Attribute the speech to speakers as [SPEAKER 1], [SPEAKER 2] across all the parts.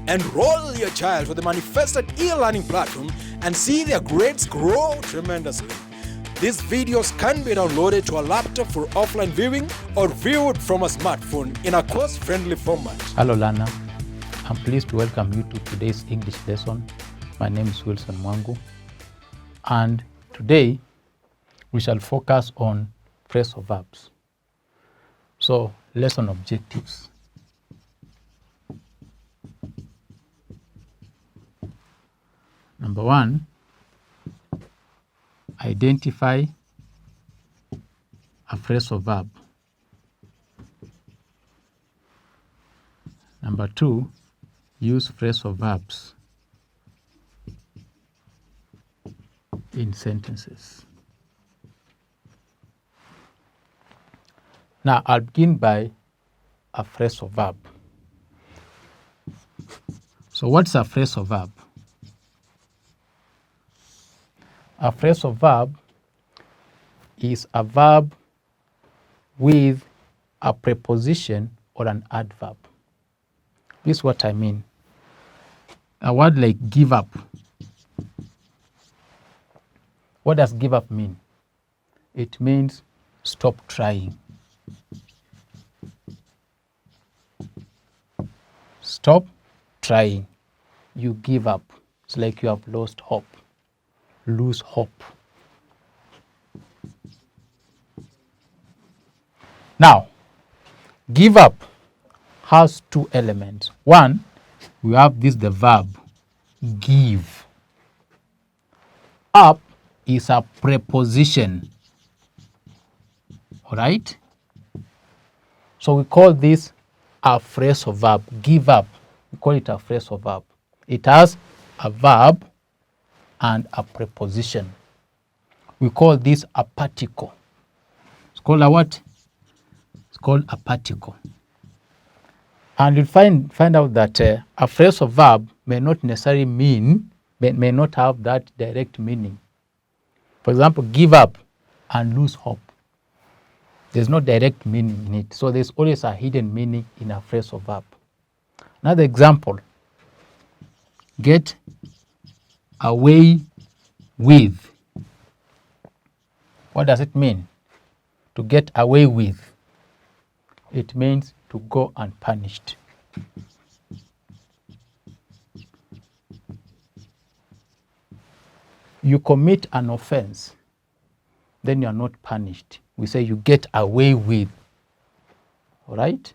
[SPEAKER 1] Enroll your child for the manifested e-learning platform and see their grades grow tremendously. These videos can be downloaded to a laptop for offline viewing or viewed from a smartphone in a course-friendly format.
[SPEAKER 2] Hello learner, I'm pleased to welcome you to today's English lesson. My name is Wilson Mwangu, and today we shall focus on phrasal verbs. So, lesson objectives. Number 1, identify a phrasal verb. Number 2, use phrasal verbs in sentences. Now, I'll begin by a phrasal verb. So, what's a phrasal verb? A phrasal verb is a verb with a preposition or an adverb. This is what I mean. A word like give up. What does give up mean? It means stop trying. Stop trying. You give up. It's like you have lost hope. Lose hope. Now, give up has two elements. One, we have the verb give. Up is a preposition. All right? So we call this a phrasal verb. Give up. We call it a phrasal verb. It has a verb and a preposition. We call this a particle. It's called a what? It's called a particle. And you'll find out that a phrasal verb may not necessarily mean, may not have that direct meaning. For example, give up and lose hope. There's no direct meaning in it. So there's always a hidden meaning in a phrasal verb. Another example, get away with. What does it mean? To get away with. It means to go unpunished. You commit an offense, then you are not punished. We say you get away with. All right?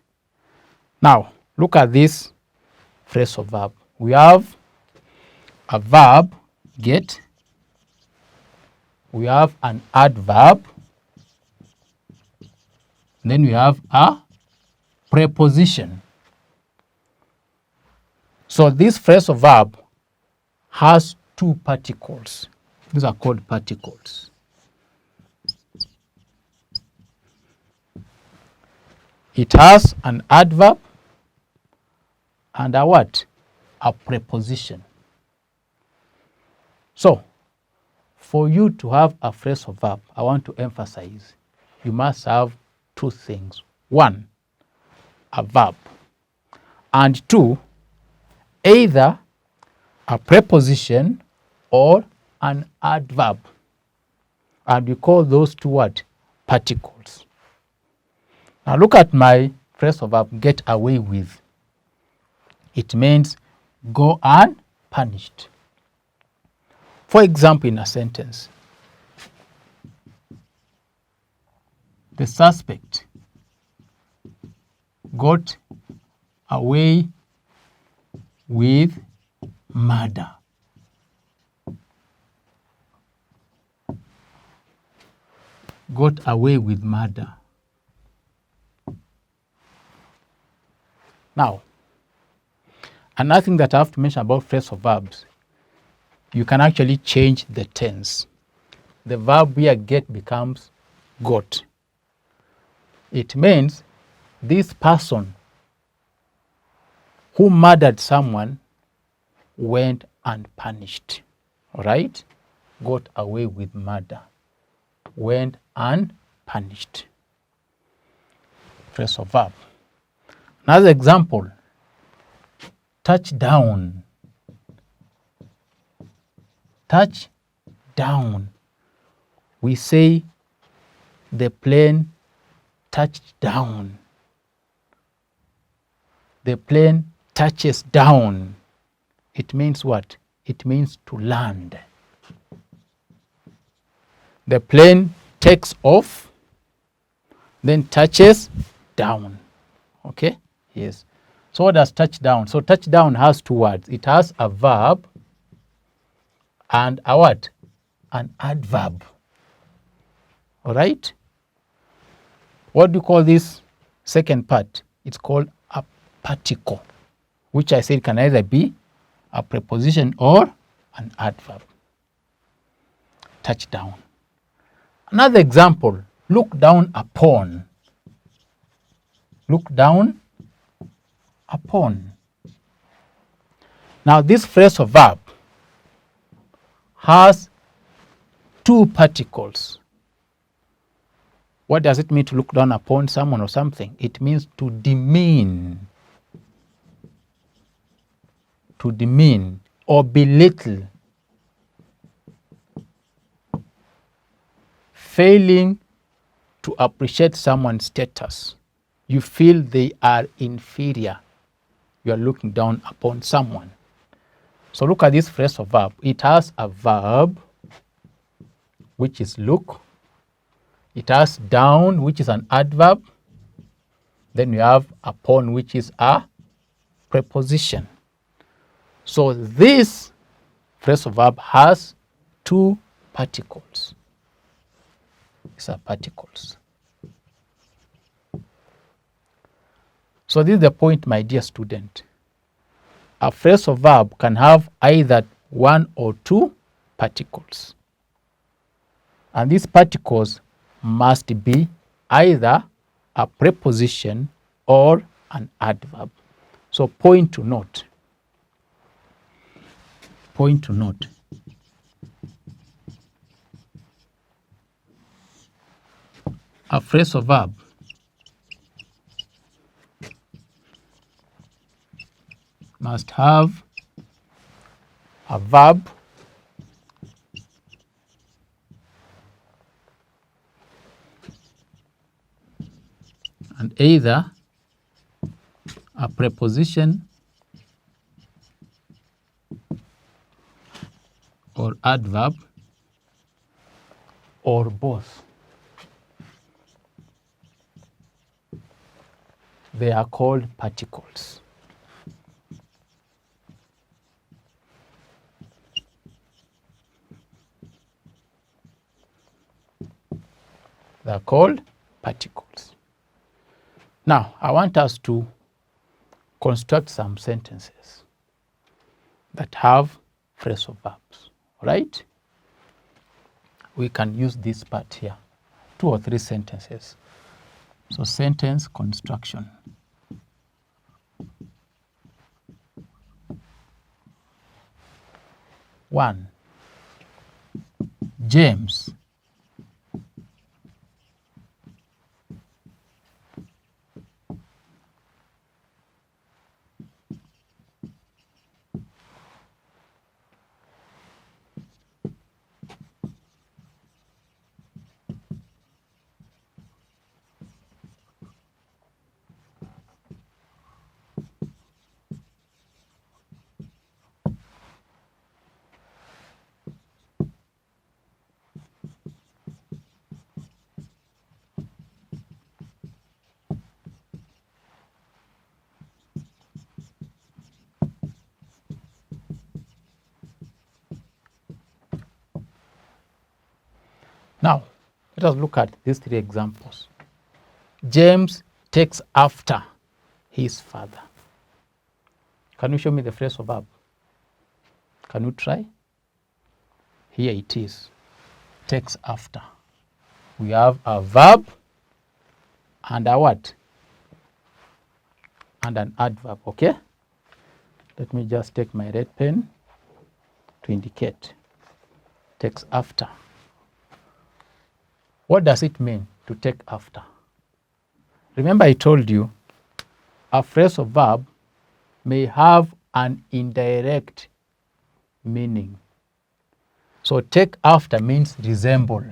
[SPEAKER 2] Now, look at this phrasal verb. We have a verb, get. We have an adverb. Then we have a preposition. So this phrasal verb has two particles. These are called particles. It has an adverb and a what? A preposition. So, for you to have a phrasal verb, I want to emphasize, you must have two things. One, a verb. And two, either a preposition or an adverb. And we call those two what? Particles. Now look at my phrasal verb, get away with. It means go unpunished. For example, in a sentence, the suspect got away with murder. Got away with murder. Now, another thing that I have to mention about phrasal verbs, you can actually change the tense. The verb here get becomes got. It means this person who murdered someone went unpunished. All right? Got away with murder. Went unpunished. Phrasal verb. Another example, touch down. Touch down. We say the plane touched down. The plane touches down. It means what? It means to land. The plane takes off, then touches down. Okay? Yes. So what does touch down? So touch down has two words. It has a verb and a what? An adverb. All right? What do you call this second part? It's called a particle, which I said can either be a preposition or an adverb. Touch down. Another example, look down upon. Look down upon. Now this phrasal verb has two particles. What does it mean to look down upon someone or something? It means to demean. To demean or belittle. Failing to appreciate someone's status. You feel they are inferior. You are looking down upon someone. So look at this phrasal verb. It has a verb, which is look. It has down, which is an adverb. Then you have upon, which is a preposition. So this phrasal verb has two particles. These are particles. So this is the point, my dear student. A phrasal verb can have either one or two particles. And these particles must be either a preposition or an adverb. So point to note. Point to note. A phrasal verb must have a verb and either a preposition or adverb or both. They are called particles. They are called particles. Now, I want us to construct some sentences that have phrasal verbs, right? We can use this part here, 2 or 3 sentences. So sentence construction. One, James Now, let us look at these 3 examples. James takes after his father. Can you show me the phrasal verb? Can you try? Here it is. Takes after. We have a verb and a what? And an adverb, okay? Let me just take my red pen to indicate. Takes after. What does it mean to take after? Remember I told you a phrasal verb may have an indirect meaning. So take after means resemble.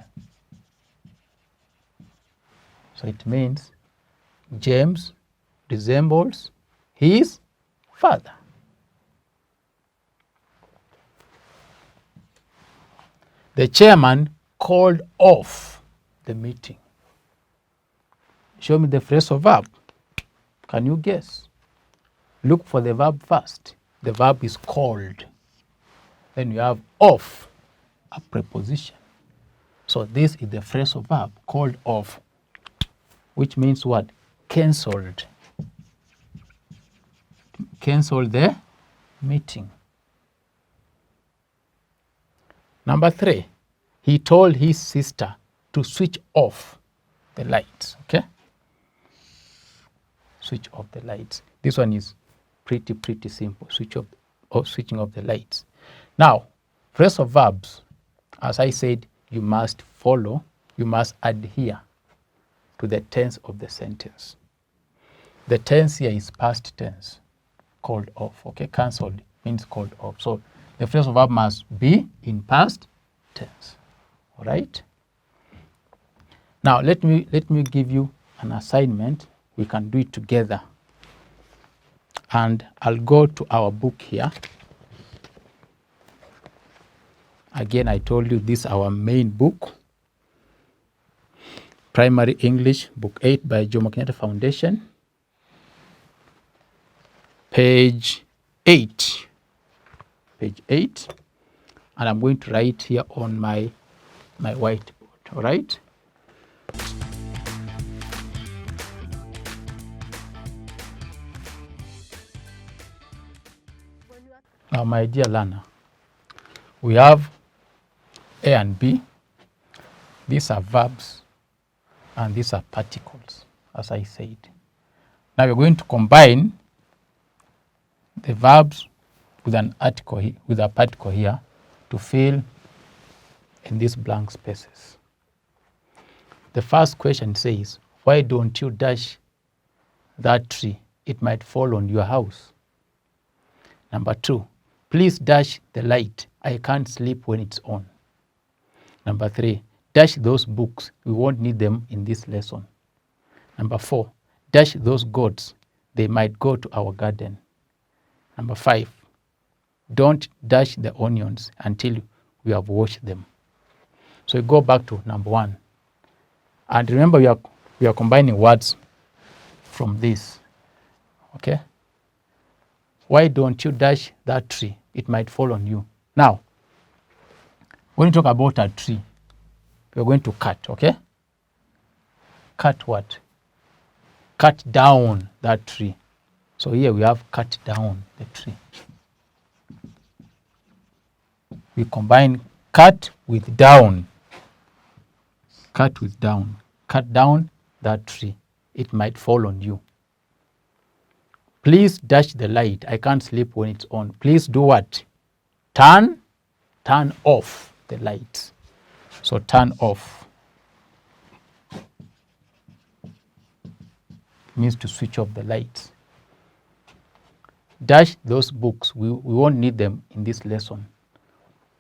[SPEAKER 2] So it means James resembles his father. The chairman called off the meeting. Show me the phrasal verb. Can you guess? Look for the verb first. The verb is called. Then you have off, a preposition. So this is the phrasal verb, called off, which means what? Cancelled. Cancel the meeting. Number 3, he told his sister to switch off the lights. Okay? Switch off the lights. This one is pretty simple. Switching off the lights. Now, phrasal verbs, as I said, you must adhere to the tense of the sentence. The tense here is past tense, called off. Okay, cancelled means called off. So the phrasal verb must be in past tense. All right. Now let me give you an assignment. We can do it together. And I'll go to our book here. Again, I told you this is our main book, Primary English, Book 8 by Jomo Kenyatta Foundation, page 8. Page 8. And I'm going to write here on my whiteboard, all right? Now, my dear learner, we have A and B. These are verbs and these are particles, as I said. Now we're going to combine the verbs with an article, with a particle here, to fill in these blank spaces. The first question says, why don't you dash that tree? It might fall on your house. Number 2, please dash the light. I can't sleep when it's on. Number 3, dash those books. We won't need them in this lesson. Number 4, dash those goats. They might go to our garden. Number 5, don't dash the onions until we have washed them. So we go back to number 1. And remember, we are combining words from this. Okay? Why don't you dash that tree? It might fall on you. Now, when you talk about a tree, we're going to cut, okay? Cut what? Cut down that tree. So here we have cut down the tree. We combine cut with down. Cut with down. Cut down that tree. It might fall on you. Please dash the light. I can't sleep when it's on. Please do what? Turn off the lights. So turn off means to switch off the lights. Dash those books. We won't need them in this lesson.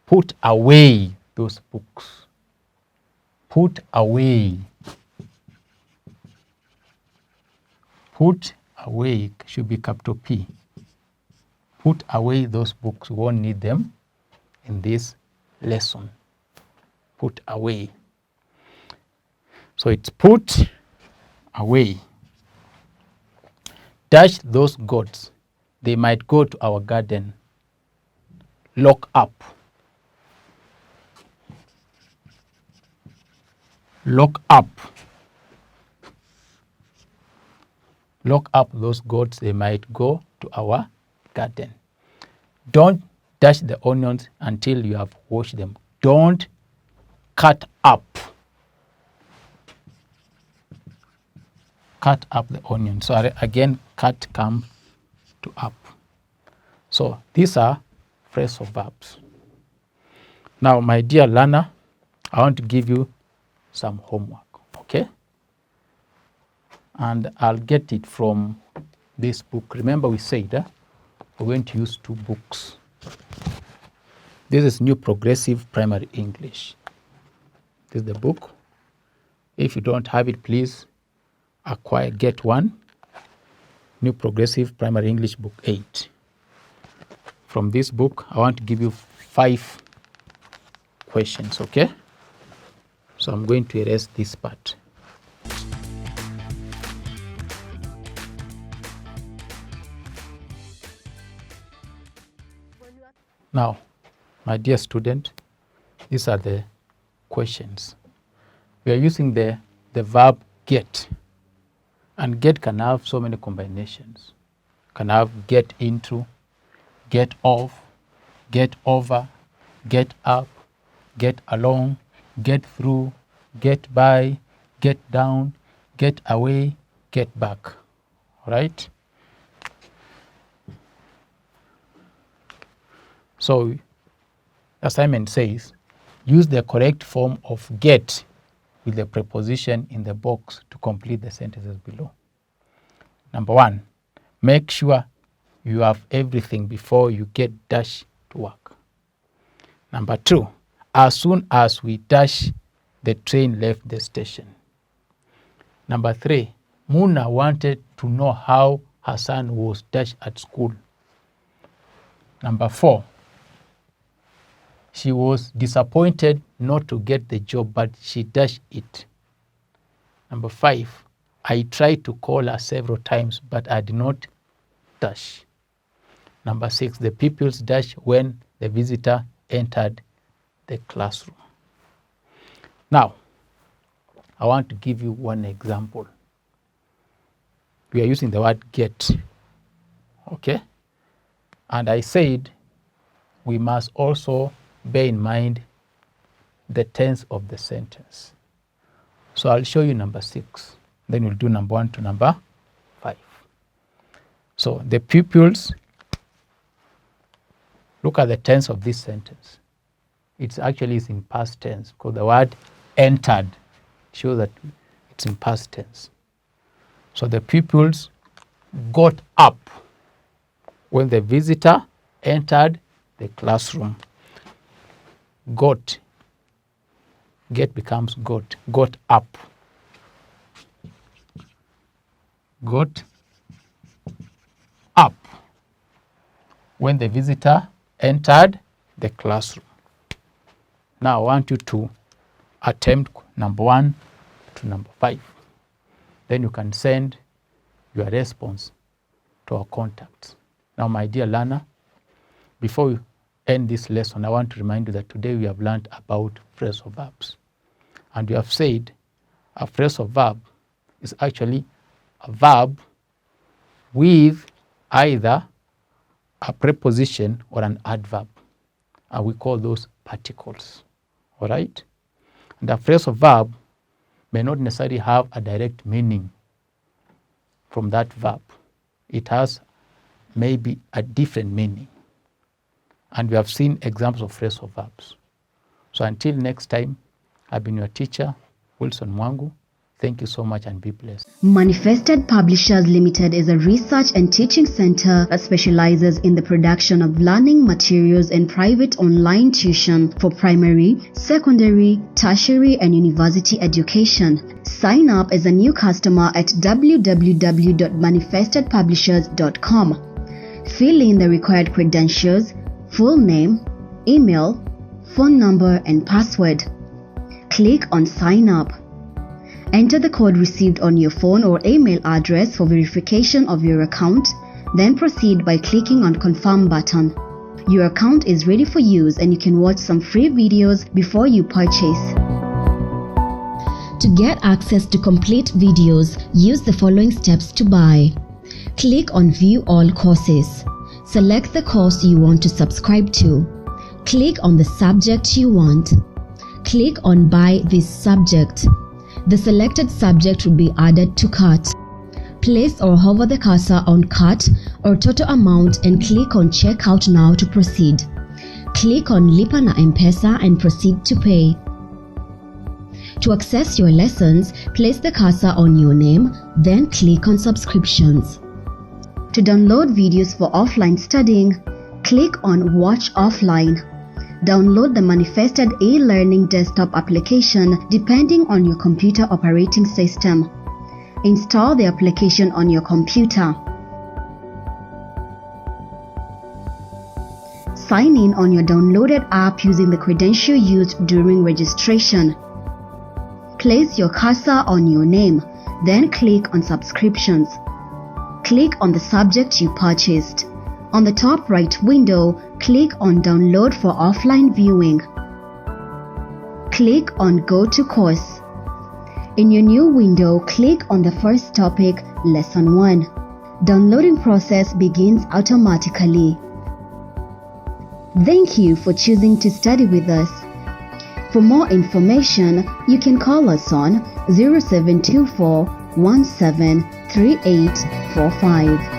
[SPEAKER 2] Put away those books. Put away. Put away should be capital P. Put away those books. We won't need them in this lesson. Put away. So it's put away. Dash those goats. They might go to our garden. Lock up. Lock up. Lock up those goats. They might go to our garden. Don't dash the onions until you have washed them. Don't cut up. Cut up the onion. So again, cut comes to up. So these are phrasal verbs. Now, my dear learner, I want to give you some homework, okay? And I'll get it from this book. Remember we said we're going to use 2 books. This is New Progressive Primary English. This is the book. If you don't have it, please get one. New Progressive Primary English Book 8. From this book, I want to give you 5 questions, okay? So I'm going to erase this part. Now, my dear student, these are the questions. We are using the verb get. And get can have so many combinations. Can have get into, get off, get over, get up, get along, get through, get by, get down, get away, get back. All right? So, assignment says, use the correct form of get with the preposition in the box to complete the sentences below. Number 1, make sure you have everything before you get dash to work. Number 2, as soon as we dash, the train left the station. Number 3, Muna wanted to know how her son was dash at school. Number 4, she was disappointed not to get the job, but she dashed it. Number 5, I tried to call her several times, but I did not dash. Number 6, the pupils dashed when the visitor entered the classroom. Now, I want to give you one example. We are using the word get, okay? And I said we must also bear in mind the tense of the sentence. So I'll show you number 6. Then we'll do number 1 to number 5. So the pupils, look at the tense of this sentence. It's actually in past tense because the word entered shows that it's in past tense. So the pupils got up when the visitor entered the classroom. Got, get becomes got up. Got up when the visitor entered the classroom. Now I want you to attempt number 1 to number 5. Then you can send your response to our contacts. Now, my dear learner, before we end this lesson, I want to remind you that today we have learned about phrasal verbs. And we have said a phrasal verb is actually a verb with either a preposition or an adverb. And we call those particles. All right? And a phrasal verb may not necessarily have a direct meaning from that verb. It has maybe a different meaning. And we have seen examples of phrasal verbs. So until next time, I've been your teacher, Wilson Mwangu. Thank you so much and be blessed.
[SPEAKER 3] Manifested Publishers Limited is a research and teaching center that specializes in the production of learning materials and private online tuition for primary, secondary, tertiary, and university education. Sign up as a new customer at www.manifestedpublishers.com. Fill in the required credentials, full name, email, phone number, and password. Click on Sign Up. Enter the code received on your phone or email address for verification of your account, then proceed by clicking on Confirm button. Your account is ready for use and you can watch some free videos before you purchase. To get access to complete videos, use the following steps to buy. Click on View All Courses. Select the course you want to subscribe to. Click on the subject you want. Click on Buy this subject. The selected subject will be added to cart. Place or hover the cursor on cart or total amount and click on Checkout Now to proceed. Click on Lipa na M-Pesa and proceed to pay. To access your lessons, place the cursor on your name, then click on Subscriptions. To download videos for offline studying, click on Watch Offline. Download the manifested e-learning desktop application depending on your computer operating system. Install the application on your computer. Sign in on your downloaded app using the credential used during registration. Place your cursor on your name, then click on Subscriptions. Click on the subject you purchased. On the top right window, click on Download for offline viewing. Click on Go to Course. In your new window, click on the first topic, Lesson 1. Downloading process begins automatically. Thank you for choosing to study with us. For more information, you can call us on 0724 173845.